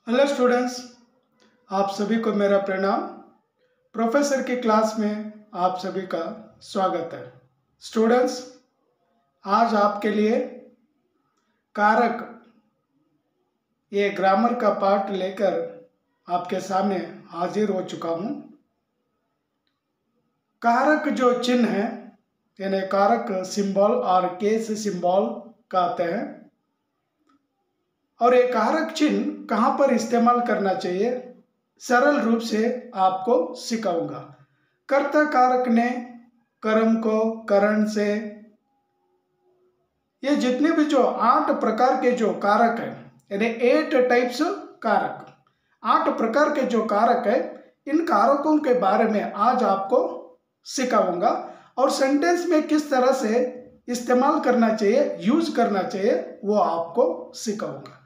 Hello students, आप सभी को मेरा प्रणाम। प्रोफेसर की क्लास में आप सभी का स्वागत है। स्टूडेंट्स, आज आपके लिए कारक ये ग्रामर का पार्ट लेकर आपके सामने हाजिर हो चुका हूँ। कारक जो चिन्ह है यानी कारक सिंबल और केस सिंबल कहते हैं, और ये कारक चिन्ह कहाँ पर इस्तेमाल करना चाहिए सरल रूप से आपको सिखाऊंगा। कर्ता कारक ने, कर्म को, करण से, ये जितने भी जो 8 प्रकार के जो कारक है यानी 8 टाइप्स कारक, 8 प्रकार के जो कारक है, इन कारकों के बारे में आज आपको सिखाऊंगा और सेंटेंस में किस तरह से इस्तेमाल करना चाहिए, यूज करना चाहिए, वो आपको सिखाऊंगा।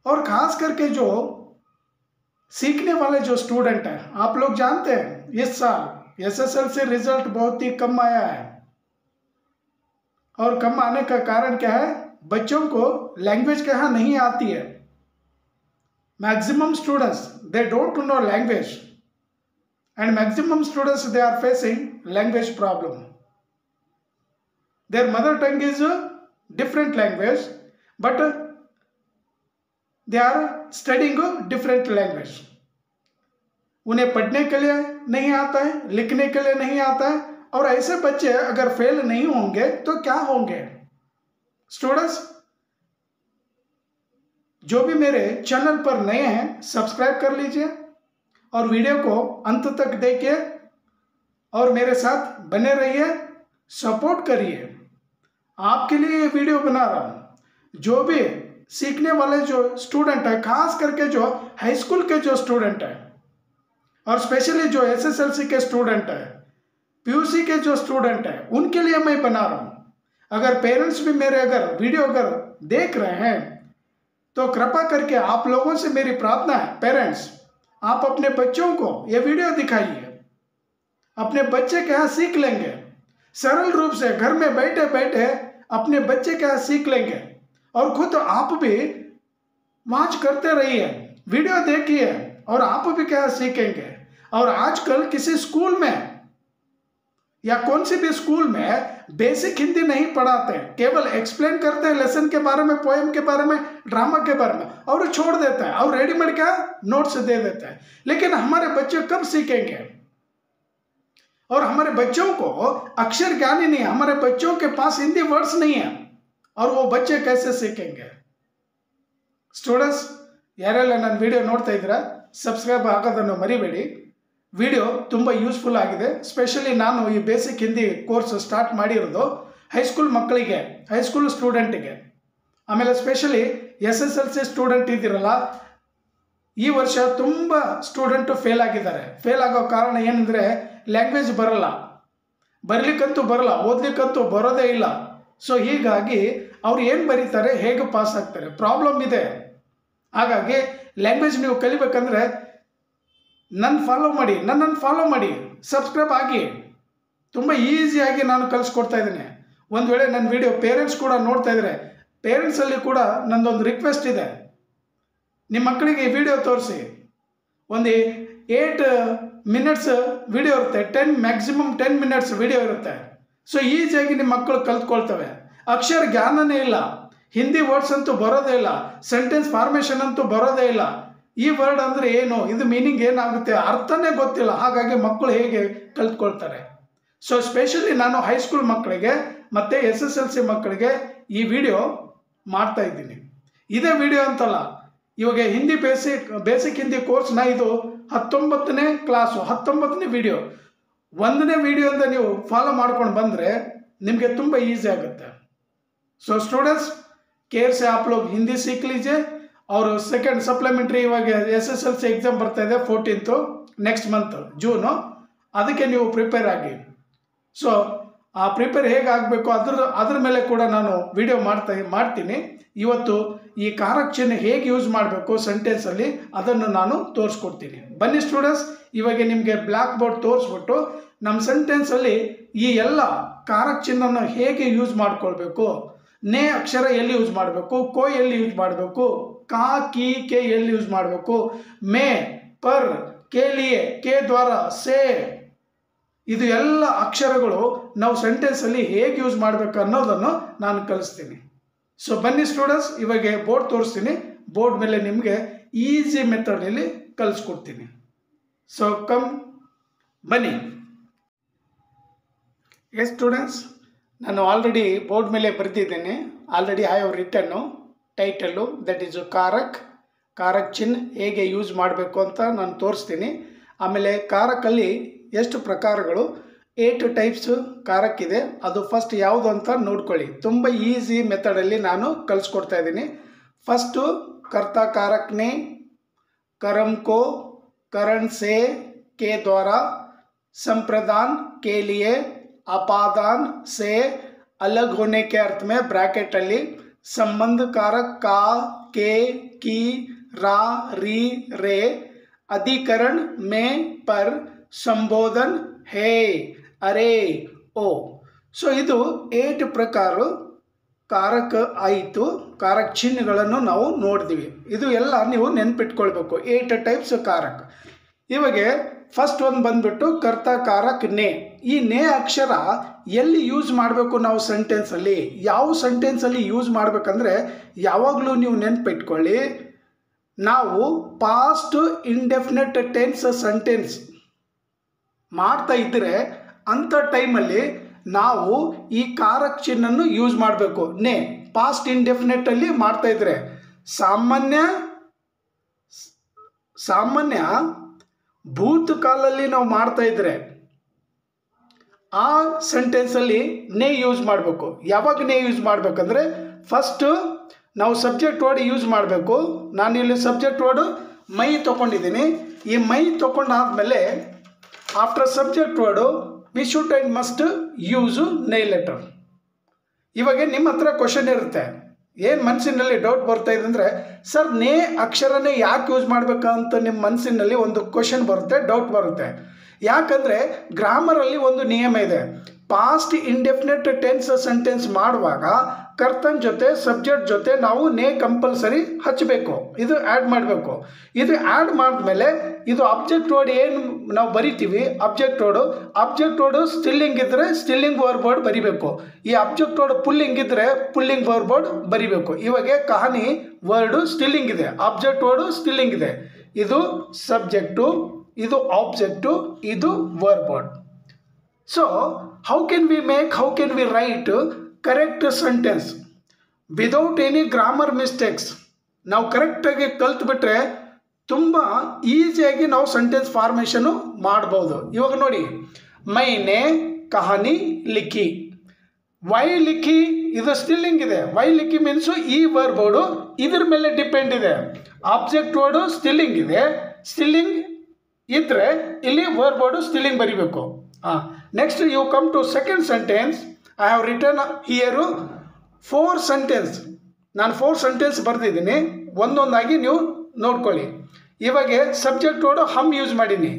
और खास करके जो सीखने वाले जो स्टूडेंट हैं, आप लोग जानते हैं इस साल एसएसएलसी रिजल्ट बहुत ही कम आया है। और कम आने का कारण क्या है? बच्चों को लैंग्वेज कहाँ नहीं आती है। Maximum students they don't know language and maximum students they are facing language problem. Their mother tongue is different language but they are studying different language. उन्हें पढ़ने के लिए नहीं आता है, लिखने के लिए नहीं आता है, और ऐसे बच्चे अगर फेल नहीं होंगे तो क्या होंगे? स्टूडेंट्स, जो भी मेरे चैनल पर नए हैं सब्सक्राइब कर लीजिए और वीडियो को अंत तक देखिए और मेरे साथ बने रहिए, सपोर्ट करिए। आपके लिए ये वीडियो बना रहा हूं। जो भी सीखने वाले जो स्टूडेंट है, खास करके जो हाई स्कूल के जो स्टूडेंट है और स्पेशली जो एसएसएलसी के स्टूडेंट है, पीयूसी के जो स्टूडेंट है, उनके लिए मैं बना रहा हूं। अगर पेरेंट्स भी मेरे अगर वीडियो अगर देख रहे हैं तो कृपा करके आप लोगों से मेरी प्रार्थना है, पेरेंट्स आप अपने बच्चों को ये वीडियो दिखाइए। अपने बच्चे क्या सीख लेंगे, सरल रूप से घर में बैठे बैठे अपने बच्चे क्या सीख लेंगे, और खुद आप भी वॉच करते रहिए, वीडियो देखिए और आप भी क्या सीखेंगे। और आजकल किसी स्कूल में या कौन सी भी स्कूल में बेसिक हिंदी नहीं पढ़ाते, केवल एक्सप्लेन करते हैं लेसन के बारे में, पोएम के बारे में, ड्रामा के बारे में, और छोड़ देता है और रेडीमेड क्या नोट्स दे देता है। लेकिन हमारे बच्चे कब सीखेंगे? और हमारे बच्चों को अक्षर ज्ञान ही नहीं है, हमारे बच्चों के पास हिंदी वर्ड्स नहीं है, और वो बच्चे कैसे सीखेंगे? ಸ್ಟೂಡೆಂಟ್ಸ್, ಯಾರೆಲ್ಲ ನನ್ನ ವಿಡಿಯೋ ನೋಡ್ತಾ ಇದ್ದೀರಾ ಸಬ್ಸ್ಕ್ರೈಬ್ ಆಗೋದನ್ನು ಮರಿಬೇಡಿ. ವಿಡಿಯೋ ತುಂಬ ಯೂಸ್ಫುಲ್ ಆಗಿದೆ. ಸ್ಪೆಷಲಿ ನಾನು ಈ ಬೇಸಿಕ್ ಹಿಂದಿ ಕೋರ್ಸ್ ಸ್ಟಾರ್ಟ್ ಮಾಡಿರೋದು ಹೈಸ್ಕೂಲ್ ಮಕ್ಕಳಿಗೆ, ಹೈಸ್ಕೂಲ್ ಸ್ಟೂಡೆಂಟಿಗೆ, ಆಮೇಲೆ ಸ್ಪೆಷಲಿ ಎಸ್ಎಸ್ಎಲ್ಸಿ ಸ್ಟೂಡೆಂಟ್ ಇದ್ದೀರಲ್ಲ, ಈ ವರ್ಷ ತುಂಬ ಸ್ಟೂಡೆಂಟು ಫೇಲ್ ಆಗಿದ್ದಾರೆ. ಫೇಲ್ ಆಗೋ ಕಾರಣ ಏನಂದರೆ ಲ್ಯಾಂಗ್ವೇಜ್ ಬರಲ್ಲ, ಬರಲಿಕ್ಕಂತೂ ಬರಲ್ಲ, ಓದಲಿಕ್ಕಂತೂ ಬರೋದೇ ಇಲ್ಲ. ಸೊ ಹೀಗಾಗಿ ಅವ್ರು ಏನು ಬರೀತಾರೆ, ಹೇಗೆ ಪಾಸ್ ಆಗ್ತಾರೆ, ಪ್ರಾಬ್ಲಮ್ ಇದೆ. ಹಾಗಾಗಿ ಲ್ಯಾಂಗ್ವೇಜ್ ನೀವು ಕಲಿಬೇಕಂದ್ರೆ ನನ್ನನ್ನು ಫಾಲೋ ಮಾಡಿ, ಸಬ್ಸ್ಕ್ರೈಬ್ ಆಗಿ. ತುಂಬ ಈಸಿಯಾಗಿ ನಾನು ಕಲಿಸ್ಕೊಡ್ತಾ ಇದ್ದೀನಿ. ಒಂದು ವೇಳೆ ನನ್ನ ವಿಡಿಯೋ ಪೇರೆಂಟ್ಸ್ ಕೂಡ ನೋಡ್ತಾ ಇದ್ದಾರೆ, ಪೇರೆಂಟ್ಸಲ್ಲಿ ಕೂಡ ನನ್ನದೊಂದು ರಿಕ್ವೆಸ್ಟ್ ಇದೆ, ನಿಮ್ಮ ಮಕ್ಕಳಿಗೆ ಈ ವಿಡಿಯೋ ತೋರಿಸಿ. ಒಂದು 8 ಮಿನಿಟ್ಸ್ ವಿಡಿಯೋ ಇರುತ್ತೆ, ಮ್ಯಾಕ್ಸಿಮಮ್ 10 ಮಿನಿಟ್ಸ್ ವಿಡಿಯೋ ಇರುತ್ತೆ. ಸೊ ಈಸಿಯಾಗಿ ನಿಮ್ಮ ಮಕ್ಕಳು ಕಲ್ತ್ಕೊಳ್ತವೆ. ಅಕ್ಷರ ಜ್ಞಾನನೇ ಇಲ್ಲ, ಹಿಂದಿ ವರ್ಡ್ಸ್ ಅಂತೂ ಬರೋದೇ ಇಲ್ಲ, ಸೆಂಟೆನ್ಸ್ ಫಾರ್ಮೇಷನ್ ಅಂತೂ ಬರೋದೇ ಇಲ್ಲ. ಈ ವರ್ಡ್ ಅಂದರೆ ಏನು, ಇದು ಮೀನಿಂಗ್ ಏನಾಗುತ್ತೆ, ಅರ್ಥನೇ ಗೊತ್ತಿಲ್ಲ. ಹಾಗಾಗಿ ಮಕ್ಕಳು ಹೇಗೆ ಕಲ್ತ್ಕೊಳ್ತಾರೆ? ಸೊ ಸ್ಪೆಷಲಿ ನಾನು ಹೈಸ್ಕೂಲ್ ಮಕ್ಕಳಿಗೆ ಮತ್ತು ಎಸ್ಎಸ್ಎಲ್ಸಿ ಮಕ್ಕಳಿಗೆ ಈ ವಿಡಿಯೋ ಮಾಡ್ತಾ ಇದ್ದೀನಿ. ಇದೇ ವಿಡಿಯೋ ಅಂತಲ್ಲ, ಇವಾಗ ಹಿಂದಿ ಬೇಸಿಕ್ ಹಿಂದಿ ಕೋರ್ಸ್ನ ಇದು 19ನೇ ಕ್ಲಾಸು, 19ನೇ ವಿಡಿಯೋ. 1ನೇ ವಿಡಿಯೋದಿಂದ ನೀವು ಫಾಲೋ ಮಾಡ್ಕೊಂಡು ಬಂದರೆ ನಿಮಗೆ ತುಂಬ ಈಸಿ ಆಗುತ್ತೆ. सो स्टूडेंट्स, केयर से आप लोग हिंदी सीख लीजिए. और सेकेंड सप्लीमेंट्री इवाग एसएसएलसी एग्जाम ಬರ್ತಾ ಇದೆ 14th ನೆಕ್ಸ್ಟ್ ಮಂತ್ ಜೂನ್, ಅದಕ್ಕೆ ನೀವು ಪ್ರಿಪೇರ್ ಆಗಿ. ಸೊ ಆ ಪ್ರಿಪೇರ್ ಹೇಗೆ ಆಗಬೇಕು ಅದ್ರ ಮೇಲೆ ಕೂಡ ನಾನು ವಿಡಿಯೋ ಮಾಡ್ತೀನಿ. ಇವತ್ತು ಈ ಕಾರಕ ಚಿಹ್ನೆ ಹೇಗೆ ಯೂಸ್ ಮಾಡಬೇಕು ಸೆಂಟೆನ್ಸಲ್ಲಿ ಅದನ್ನು ನಾನು ತೋರಿಸ್ಕೊಡ್ತೀನಿ. ಬನ್ನಿ ಸ್ಟೂಡೆಂಟ್ಸ್, ಇವಾಗ ನಿಮಗೆ ಬ್ಲ್ಯಾಕ್ ಬೋರ್ಡ್ ತೋರಿಸ್ಬಿಟ್ಟು ನಮ್ಮ ಸೆಂಟೆನ್ಸಲ್ಲಿ ಈ ಎಲ್ಲ ಕಾರಕ ಚಿಹ್ನೆಯನ್ನು ಹೇಗೆ ಯೂಸ್ ಮಾಡ್ಕೊಳ್ಬೇಕು, ನೇ ಅಕ್ಷರ ಎಲ್ಲಿ ಯೂಸ್ ಮಾಡಬೇಕು, ಕೋ ಎಲ್ಲಿ ಯೂಸ್ ಮಾಡಬೇಕು, का की के ಎಲ್ಲಿ ಯೂಸ್ ಮಾಡಬೇಕು, ಮೇ ಪರ್ ಕೆ ಲಿಯೆ ಕೆ ದ್ವಾರ ಸೇ, ಇದು ಎಲ್ಲ ಅಕ್ಷರಗಳು ನಾವು ಸೆಂಟೆನ್ಸಲ್ಲಿ ಹೇಗೆ ಯೂಸ್ ಮಾಡಬೇಕು ಅನ್ನೋದನ್ನು ನಾನು ಕಲಿಸ್ತೀನಿ. ಸೊ ಬನ್ನಿ ಸ್ಟೂಡೆಂಟ್ಸ್, ಇವಾಗ ಬೋರ್ಡ್ ತೋರಿಸ್ತೀನಿ. ಬೋರ್ಡ್ ಮೇಲೆ ನಿಮಗೆ ಈಸಿ ಮೆಥಡಲ್ಲಿ ಕಲಿಸ್ಕೊಡ್ತೀನಿ. ಸೊ ಕಮ್ ಬನ್ನಿ. ಎಸ್ ಸ್ಟೂಡೆಂಟ್ಸ್, ನಾನು ಆಲ್ರೆಡಿ ಬೋರ್ಡ್ ಮೇಲೆ ಬರೆದಿದ್ದೇನೆ. Already I have return title, that is ಕಾರಕ್. ಕಾರಕ್ ಚಿಹ್ನೆ ಹೇಗೆ ಯೂಸ್ ಮಾಡಬೇಕು ಅಂತ ನಾನು ತೋರಿಸ್ತೀನಿ. ಆಮೇಲೆ ಕಾರಕಲ್ಲಿ ಎಷ್ಟು ಪ್ರಕಾರಗಳು, 8 ಟೈಪ್ಸ್ ಕಾರಕ್ ಇದೆ. ಅದು ಫಸ್ಟ್ ಯಾವುದು ಅಂತ ನೋಡ್ಕೊಳ್ಳಿ. ತುಂಬ ಈಸಿ ಮೆಥಡಲ್ಲಿ ನಾನು ಕಲಿಸ್ಕೊಡ್ತಾ ಇದ್ದೀನಿ. ಫಸ್ಟು ಕರ್ತಾ ಕಾರಕ್ನೇ, करम को करण से के द्वारा, संप्रदान के लिए, अपादान से अलग होने के अर्थ में ब्रैकेट अल्ली, संबंध कारक का, के, की, रा, री, रे, अधिकरण में, पर, संबोधन है, अरे, ओ. ಸೊ ಇದು 8 ಪ್ರಕಾರ ಕಾರಕ ಆಯಿತು. ಕಾರಕ ಚಿಹ್ನೆಗಳನ್ನು ನಾವು ನೋಡಿದ್ವಿ. ಇದು ಎಲ್ಲ ನೀವು ನೆನ್ಪಿಟ್ಕೊಳ್ಬೇಕು, 8 ಟೈಪ್ಸ್ ಕಾರಕ. ಇವಾಗ ಫಸ್ಟ್ ಒಂದು ಬಂದ್ಬಿಟ್ಟು ಕರ್ತಾ ಕಾರಕ್ ನೇ. ಈ ನೇ ಅಕ್ಷರ ಎಲ್ಲಿ ಯೂಸ್ ಮಾಡಬೇಕು ನಾವು ಸೆಂಟೆನ್ಸಲ್ಲಿ, ಯಾವ ಸೆಂಟೆನ್ಸಲ್ಲಿ ಯೂಸ್ ಮಾಡಬೇಕಂದ್ರೆ, ಯಾವಾಗಲೂ ನೀವು ನೆನ್ಪಿಟ್ಕೊಳ್ಳಿ, ನಾವು ಪಾಸ್ಟ್ ಇಂಡೆಫಿನೆಟ್ ಟೆನ್ಸ್ ಸೆಂಟೆನ್ಸ್ ಮಾಡ್ತಾ ಇದ್ದರೆ ಅಂಥ ಟೈಮಲ್ಲಿ ನಾವು ಈ ಕಾರಕ್ ಚಿಹ್ನನ್ನು ಯೂಸ್ ಮಾಡಬೇಕು. ನೇ ಪಾಸ್ಟ್ ಇಂಡೆಫಿನೆಟಲ್ಲಿ ಮಾಡ್ತಾ ಇದ್ರೆ, ಸಾಮಾನ್ಯ ಭೂತಕಾಲಲ್ಲಿ ನಾವು ಮಾಡ್ತಾ ಇದ್ರೆ ಆ ಸೆಂಟೆನ್ಸಲ್ಲಿ ನೇ ಯೂಸ್ ಮಾಡಬೇಕು. ಯಾವಾಗ ನೇ ಯೂಸ್ ಮಾಡಬೇಕಂದ್ರೆ, ಫಸ್ಟು ನಾವು ಸಬ್ಜೆಕ್ಟ್ ವರ್ಡ್ ಯೂಸ್ ಮಾಡಬೇಕು. ನಾನಿಲ್ಲಿ ಸಬ್ಜೆಕ್ಟ್ ವರ್ಡು ಮೈ ತೊಗೊಂಡಿದ್ದೀನಿ. ಈ ಮೈ ತೊಗೊಂಡಾದ್ಮೇಲೆ after subject word we should and must use ನೇ ಲೆಟರ್. ಇವಾಗ ನಿಮ್ಮ ಹತ್ರ ಕ್ವಶನ್ ಇರುತ್ತೆ, ಏನು ಮನಸ್ಸಿನಲ್ಲಿ ಡೌಟ್ ಬರ್ತಾ ಇದೆ ಅಂದರೆ, ಸರ್ ನೇ ಅಕ್ಷರನೇ ಯಾಕೆ ಯೂಸ್ ಮಾಡಬೇಕಂತ ನಿಮ್ಮ ಮನಸ್ಸಿನಲ್ಲಿ ಒಂದು ಕ್ವಶನ್ ಬರುತ್ತೆ, ಡೌಟ್ ಬರುತ್ತೆ. ಯಾಕಂದರೆ ಗ್ರಾಮರಲ್ಲಿ ಒಂದು ನಿಯಮ ಇದೆ, ಪಾಸ್ಟ್ ಇಂಡೆಫಿನೆಟ್ ಟೆನ್ಸ್ ಸೆಂಟೆನ್ಸ್ ಮಾಡುವಾಗ ಕರ್ತನ್ ಜೊತೆ ಸಬ್ಜೆಕ್ಟ್ ಜೊತೆ ನಾವು ನೇ ಕಂಪಲ್ಸರಿ ಹಚ್ಚಬೇಕು, ಇದು ಆ್ಯಡ್ ಮಾಡಬೇಕು. ಇದು ಆ್ಯಡ್ ಮಾಡಿದ್ಮೇಲೆ ಇದು ಅಬ್ಜೆಕ್ಟ್ ವರ್ಡ್ ಏನು ನಾವು ಬರಿತೀವಿ, ಅಬ್ಜೆಕ್ಟ್ ವರ್ಡು ಸ್ಟಿಲ್ಲಿಂಗ್ ಇದ್ದರೆ ಸ್ಟಿಲ್ಲಿಂಗ್ ವರ್ಬ್ ವರ್ಡ್ ಬರಿಬೇಕು. ಈ ಅಬ್ಜೆಕ್ಟ್ ವರ್ಡ್ ಪುಲ್ಲಿಂಗ್ ಇದ್ದರೆ ಪುಲ್ಲಿಂಗ್ ವರ್ಬ್ ವರ್ಡ್ ಬರಿಬೇಕು. ಇವಾಗ ಕಹಾನಿ ವರ್ಡು ಸ್ಟಿಲ್ಲಿಂಗ್ ಇದೆ, ಅಬ್ಜೆಕ್ಟ್ ವರ್ಡು ಸ್ಟಿಲ್ಲಿಂಗ್ ಇದೆ. ಇದು ಸಬ್ಜೆಕ್ಟು, ಇದು ಆಬ್ಜೆಕ್ಟು, ಇದು verb word. So how can we write correct sentence without any grammar mistakes? ನಾವು ಕರೆಕ್ಟಾಗಿ ಕಲ್ತ್ಬಿಟ್ರೆ ತುಂಬ ಈಸಿಯಾಗಿ ನಾವು ಸೆಂಟೆನ್ಸ್ ಫಾರ್ಮೇಷನು ಮಾಡ್ಬೋದು. ಇವಾಗ ನೋಡಿ, ಮೈನೆ ಕಹಾನಿ ಲಿಖಿ, ವೈ ಲಿಖಿ ಇದು ಸ್ಟಿಲ್ಲಿಂಗ್ ಇದೆ. ವೈ ಲಿಖಿ ಮೀನ್ಸು ಈ ವರ್ಬ್ ವರ್ಡು ಇದ್ರ ಮೇಲೆ ಡಿಪೆಂಡ್ ಇದೆ. ಆಬ್ಜೆಕ್ಟ್ ವರ್ಡು ಸ್ಟಿಲ್ಲಿಂಗ್ ಇದೆ, ಸ್ಟಿಲ್ಲಿಂಗ್ ಇದ್ದರೆ ಇಲ್ಲಿ ವರ್ಬ್ ವರ್ಡು ಸ್ಟಿಲ್ಲಿಂಗ್ ಬರಿಬೇಕು. Next you come to second sentence. I have written here 4 sentence. ನಾನು 4 ಸೆಂಟೆನ್ಸ್ ಬರೆದಿದ್ದೀನಿ, ಒಂದೊಂದಾಗಿ ನೀವು ನೋಡ್ಕೊಳ್ಳಿ. ಇವಾಗ ಸಬ್ಜೆಕ್ಟ್ ವರ್ಡು ಹಮ್ ಯೂಸ್ ಮಾಡೀನಿ.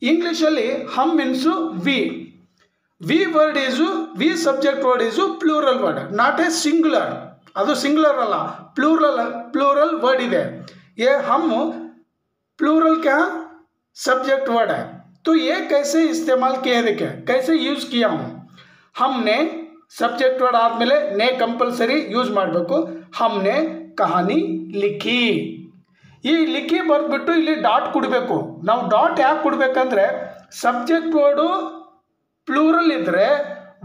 ಇಂಗ್ಲೀಷಲ್ಲಿ ಹಮ್ means we word is, we subject word is plural word, not a singular. ಅದು ಸಿಂಗ್ಯುಲರ್ ಅಲ್ಲ, ಪ್ಲೂರಲ್ ವರ್ಡ್ ಇದೆ. ये हम प्लूरल क्या सब्जेक्ट वर्ड है, तो ये कैसे इस्तेमाल किया, देखे कैसे यूज किया हूँ. हमने सब्जेक्ट वर्ड आदमेले ने कंपल्सरी यूज ಮಾಡಬೇಕು. हमने कहानी लिखी. ಈ ಲಿಖಿ ಬರ್ಬಿಟ್ಟು ಇಲ್ಲಿ ಡಾಟ್ ಕೊಡಬೇಕು. ನಾವು ಡಾಟ್ ಯಾಕೆ ಕೊಡಬೇಕಂದ್ರೆ, ಸಬ್ಜೆಕ್ಟ್ ವರ್ಡು ಪ್ಲೂರಲ್ ಇದ್ದರೆ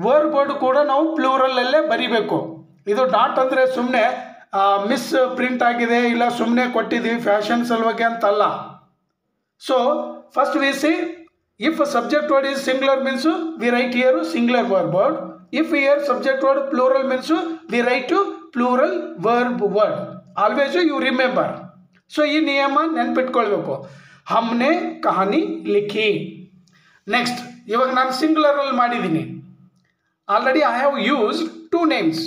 ವರ್ಬ್ ವರ್ಡ್ ಕೂಡ ನಾವು ಪ್ಲೂರಲ್ಲೇ ಬರಿಬೇಕು. ಇದು ಡಾಟ್ ಅಂದರೆ ಸುಮ್ಮನೆ ಮಿಸ್ ಪ್ರಿಂಟ್ ಆಗಿದೆ, ಇಲ್ಲ ಸುಮ್ಮನೆ ಕೊಟ್ಟಿದ್ದೀವಿ ಫ್ಯಾಷನ್ ಸಲುವಾಗಿ ಅಂತಲ್ಲ. So first we C, if a subject word is singular means we write here singular verb word. If here subject word plural means we write to plural verb word. Always you remember. So ಈ ನಿಯಮ ನೆನಪಿಟ್ಕೊಳ್ಬೇಕು. हमने कहानी लिखी. Next ಇವಾಗ ನಾನು singular ಅಲ್ಲಿ ಮಾಡಿದ್ದೀನಿ. Already I have used 2 names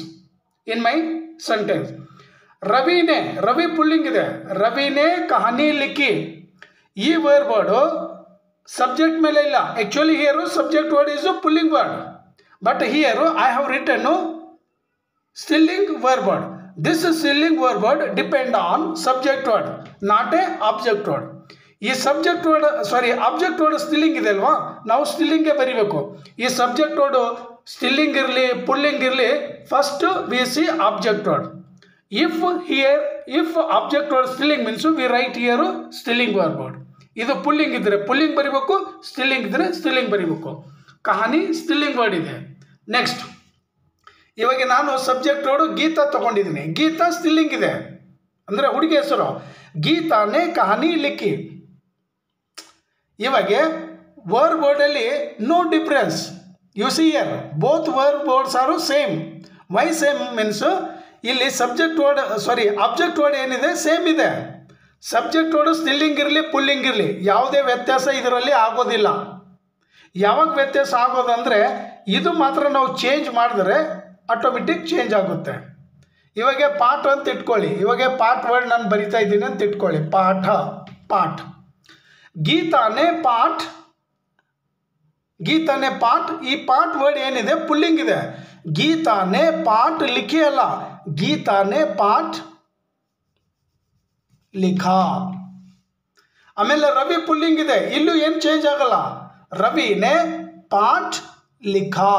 in my sentence. ರವಿನೇ, ರವಿ ಪುಲ್ಲಿಂಗ್ ಇದೆ, ರವಿನೇ ಕಹಾನಿ ಲಿಖಿ. ಈ ವರ್ಬ್ ವರ್ಡು ಸಬ್ಜೆಕ್ಟ್ ಮೇಲೆ ಇಲ್ಲ. Actually here subject word is ಪುಲ್ಲಿಂಗ್ word, but here I have written ಸ್ಟಿಲ್ಲಿಂಗ್ ವರ್ಬ್ ವರ್ಡ್. ದಿಸ್ ಸ್ಟಿಲ್ಲಿಂಗ್ word depend on subject word not a object word. ಈ ಸಬ್ಜೆಕ್ಟ್ ವರ್ಡ್ ಆಬ್ಜೆಕ್ಟ್ ವರ್ಡ್ ಸ್ಟಿಲ್ಲಿಂಗ್ ಇದೆ ಅಲ್ವಾ, ನಾವು ಸ್ಟಿಲ್ಲಿಂಗೇ ಬರೀಬೇಕು. ಈ ಸಬ್ಜೆಕ್ಟ್ ವರ್ಡು ಸ್ಟಿಲ್ಲಿಂಗ್ ಇರಲಿ ಪುಲ್ಲಿಂಗ್ ಇರಲಿ, first we see object word. If object word ಸ್ಟಿಲ್ಲಿಂಗ್ ಮೀನ್ಸ್ ವಿ ರೈಟ್ ಹಿಯರ್ ಸ್ಟಿಲ್ಲಿಂಗ್ ವರ್ಡ್. ಇದು ಪುಲ್ಲಿಂಗ್ ಇದ್ದರೆ ಪುಲ್ಲಿಂಗ್ ಬರೀಬೇಕು, ಸ್ಟಿಲ್ಲಿಂಗ್ ಇದ್ದರೆ ಸ್ಟಿಲ್ಲಿಂಗ್ ಬರೀಬೇಕು. ಕಹಾನಿ ಸ್ಟಿಲ್ಲಿಂಗ್ ವರ್ಡ್ ಇದೆ. ನೆಕ್ಸ್ಟ್, ಇವಾಗ ನಾನು ಸಬ್ಜೆಕ್ಟ್ ವರ್ಡು ಗೀತಾ ತಗೊಂಡಿದ್ದೀನಿ. ಗೀತಾ ಸ್ಟಿಲ್ಲಿಂಗ್ ಇದೆ ಅಂದರೆ ಹುಡುಗಿ ಹೆಸರು. ಗೀತಾನೇ ಕಹಾನಿ ಲಿಖಿ. ಇವಾಗ ವರ್ಡ್ನಲ್ಲಿ no difference. You see here both words are same. Why same means ಇಲ್ಲಿ ಸಬ್ಜೆಕ್ಟ್ ವರ್ಡ್ ಆಬ್ಜೆಕ್ಟ್ ವರ್ಡ್ ಏನಿದೆ ಸೇಮ್ ಇದೆ. ಸಬ್ಜೆಕ್ಟ್ ವರ್ಡ್ ಸ್ಟಿಲ್ಲಿಂಗ್ ಇರಲಿ ಪುಲ್ಲಿಂಗ್ ಇರಲಿ ಯಾವುದೇ ವ್ಯತ್ಯಾಸ ಇದರಲ್ಲಿ ಆಗೋದಿಲ್ಲ. ಯಾವಾಗ ವ್ಯತ್ಯಾಸ ಆಗೋದಂದರೆ ಇದು ಮಾತ್ರ ನಾವು ಚೇಂಜ್ ಮಾಡಿದ್ರೆ ಆಟೋಮೆಟಿಕ್ ಚೇಂಜ್ ಆಗುತ್ತೆ. ಇವಾಗ ಪಾಠ ಅಂತ ಇಟ್ಕೊಳ್ಳಿ. ಇವಾಗ ಪಾಠ ವರ್ಡ್ ನಾನು ಬರಿತಾ ಇದ್ದೀನಿ ಅಂತ ಇಟ್ಕೊಳ್ಳಿ. ಪಾಠ. ಗೀತಾನೇ ಪಾಠ. ಈ ಪಾಠ ವರ್ಡ್ ಏನಿದೆ ಪುಲ್ಲಿಂಗ್ ಇದೆ. ಗೀತಾನೇ ಪಾಠ ಲಿಖಿ ಅಲ್ಲ, ಗೀತಾನೇ ಪಾಠ ಲಿಖಾ. ಆಮೇಲೆ ರವಿ ಪುಲ್ಲಿಂಗ್ ಇದೆ, ಇಲ್ಲೂ ಏನು ಚೇಂಜ್ ಆಗಲ್ಲ. ರವಿನೇ ಪಾಠ ಲಿಖಾ.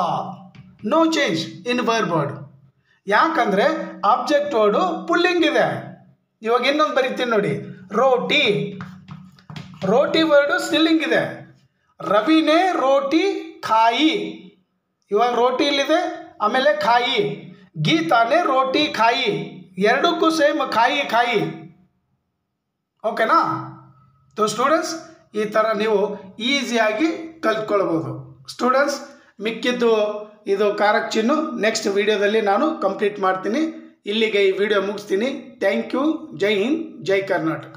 No change in word. ಯಾಕಂದರೆ ಆಬ್ಜೆಕ್ಟ್ ವರ್ಡು ಪುಲ್ಲಿಂಗ್ ಇದೆ. ಇವಾಗ ಇನ್ನೊಂದು ಬರಿತೀನಿ ನೋಡಿ. ರೋಟಿ ವರ್ಡು ಸ್ಟಿಲ್ಲಿಂಗ್ ಇದೆ. ರವಿನೇ ರೋಟಿ ಖಾಯಿ. ಇವಾಗ ರೋಟಿ ಇಲ್ಲಿದೆ, ಆಮೇಲೆ ಖಾಯಿ. ಗೀತಾನೇ ರೋಟಿ ಖಾಯಿ. ಎರಡಕ್ಕೂ ಸೇಮ್ ಖಾಯಿ. ಓಕೆನಾ? ಸ್ಟೂಡೆಂಟ್ಸ್, ಈ ಥರ ನೀವು ಈಸಿಯಾಗಿ ಕಲ್ತ್ಕೊಳ್ಬೋದು. ಸ್ಟೂಡೆಂಟ್ಸ್, ಮಿಕ್ಕಿದ್ದು ಇದು ಕಾರಕ ಚಿಹ್ನೆ ನೆಕ್ಸ್ಟ್ ವಿಡಿಯೋದಲ್ಲಿ ನಾನು ಕಂಪ್ಲೀಟ್ ಮಾಡ್ತೀನಿ. ಇಲ್ಲಿಗೆ ಈ ವಿಡಿಯೋ ಮುಗಿಸ್ತೀನಿ. Thank you. ಜೈ ಹಿಂದ್, ಜೈ ಕರ್ನಾಟಕ.